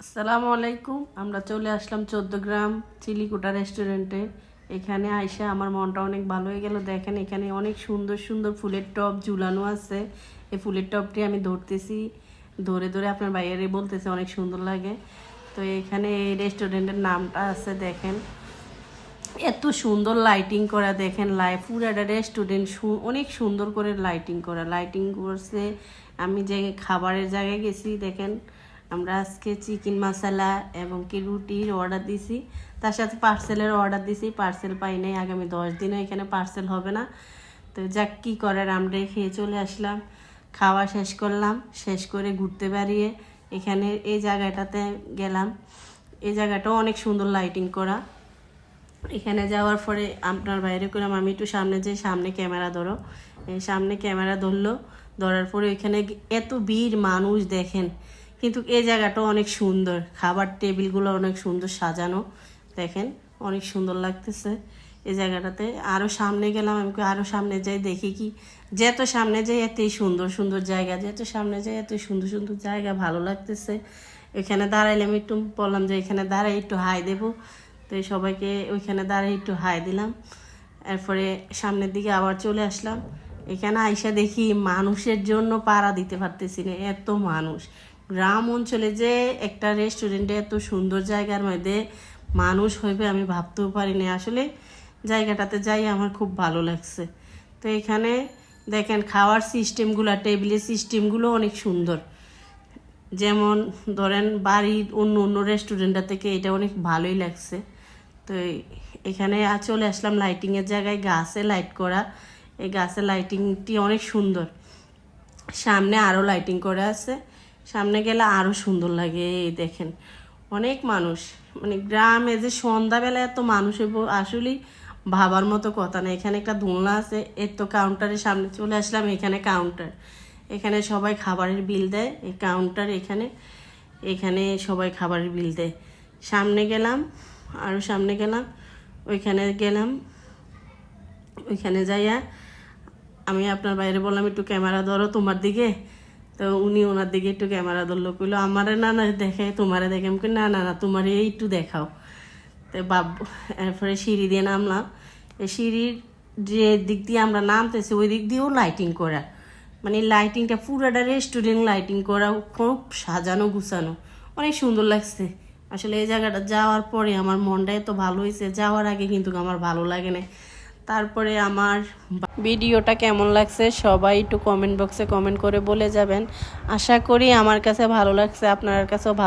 আসসালামু আলাইকুম। আমরা চলে আসলাম 14 গ্রাম চিলিকুটা রেস্টুরেন্টে। এখানে আইসা আমার মনটা অনেক ভালো হয়ে গেল। দেখেন এখানে অনেক সুন্দর সুন্দর ফুলের টব ঝুলানো আছে। এই ফুলের টবটি আমি ধরতেছি, ধরে ধরে আপনার বাইরে বলতেছে অনেক সুন্দর লাগে। তো এখানে এই রেস্টুরেন্টের নামটা আছে দেখেন, এত সুন্দর লাইটিং করা। দেখেন পুরাটা রেস্টুরেন্ট অনেক সুন্দর করে লাইটিং করা, লাইটিং করছে। আমি যে খাবারের জায়গায় গেছি দেখেন, আমরা আজকে চিকেন মশলা এবং কি রুটির অর্ডার দিছি, তার সাথে পার্সেলের অর্ডার দিছি। পার্সেল পাই নাই, আগামী 10 দিনও এখানে পার্সেল হবে না। তো যাক কী করার, আমরা খেয়ে চলে আসলাম। খাওয়া শেষ করলাম, শেষ করে ঘুরতে বেরিয়ে এখানে এই জায়গাটাতে গেলাম। এই জায়গাটাও অনেক সুন্দর লাইটিং করা। এখানে যাওয়ার পরে আপনার বাইরে করলাম, আমি একটু সামনে যাই, সামনে ক্যামেরা ধরো। এই সামনে ক্যামেরা ধরলো, ধরার পরে ওইখানে এত ভিড় মানুষ দেখেন। কিন্তু এই জায়গাটাও অনেক সুন্দর, খাবার টেবিলগুলো অনেক সুন্দর সাজানো, দেখেন অনেক সুন্দর লাগতেছে এই জায়গাটাতে। আরও সামনে গেলাম, আমি আরও সামনে যাই, দেখি কি যত সামনে যাই এতই সুন্দর সুন্দর জায়গা, যত সামনে যাই এত সুন্দর সুন্দর জায়গা, ভালো লাগতেছে। এখানে দাঁড়াইলাম, একটু বললাম যে এখানে দাঁড়াই একটু হাই দেবো। তো সবাইকে ওইখানে দাঁড়িয়ে একটু হাই দিলাম। এরপরে সামনের দিকে আবার চলে আসলাম। এখানে আইসা দেখি মানুষের জন্য পাড়া দিতে পারতেছি না, এত মানুষ। গ্রাম অঞ্চলে যে একটা রেস্টুরেন্টে এত সুন্দর জায়গার মধ্যে মানুষ হইবে আমি ভাবতেও পারিনি। আসলে জায়গাটাতে যাই আমার খুব ভালো লাগছে। তো এখানে দেখেন খাওয়ার সিস্টেমগুলো, টেবিলের সিস্টেমগুলো অনেক সুন্দর। যেমন ধরেন বাড়ির অন্য অন্য রেস্টুরেন্টটা থেকে এটা অনেক ভালোই লাগছে। তো এখানে চলে আসলাম লাইটিংয়ের জায়গায়, গাছে লাইট করা। এই গাছের লাইটিংটি অনেক সুন্দর। সামনে আরও লাইটিং করা আছে, সামনে গেলে আরও সুন্দর লাগে। এই দেখেন অনেক মানুষ, মানে গ্রামে যে সন্ধ্যাবেলা এত মানুষ হইব আসলেই ভাবার মতো কথা না। এখানে একটা দোলনা আছে, এর তো কাউন্টারের সামনে চলে আসলাম। এখানে কাউন্টার, এখানে সবাই খাবারের বিল দেয়। এই কাউন্টার এখানে, এখানে সবাই খাবারের বিল দেয়। সামনে গেলাম, আরও সামনে গেলাম, ওইখানে গেলাম। ওইখানে যাইয়া আমি আপনার বাইরে বললাম একটু ক্যামেরা ধরো তোমার দিকে। তো উনি ওনার দিকে একটু ক্যামেরা ধরলো, কইলো আমারে না না দেখে তোমারে দেখে। আমি না না না তোমার এই একটু দেখাও। তো এরপরে সিঁড়ি দিয়ে নামলাম। এই সিঁড়ির যে দিক দিয়ে আমরা নামতেছি ওই দিক দিয়েও লাইটিং করা, মানে লাইটিংটা পুরাটা রেস্টুরেন্ট লাইটিং করা, খুব সাজানো গুছানো, অনেক সুন্দর লাগছে। আসলে এই জায়গাটা যাওয়ার পরে আমার মনটা এত ভালো হয়েছে, যাওয়ার আগে কিন্তু আমার ভালো লাগে না। তারপরে আমার ভিডিওটা কেমন লাগছে সবাই একটু কমেন্ট বক্সে কমেন্ট করে বলে যাবেন। আশা করি আমার কাছে ভালো লাগছে, আপনার কাছেও ভালো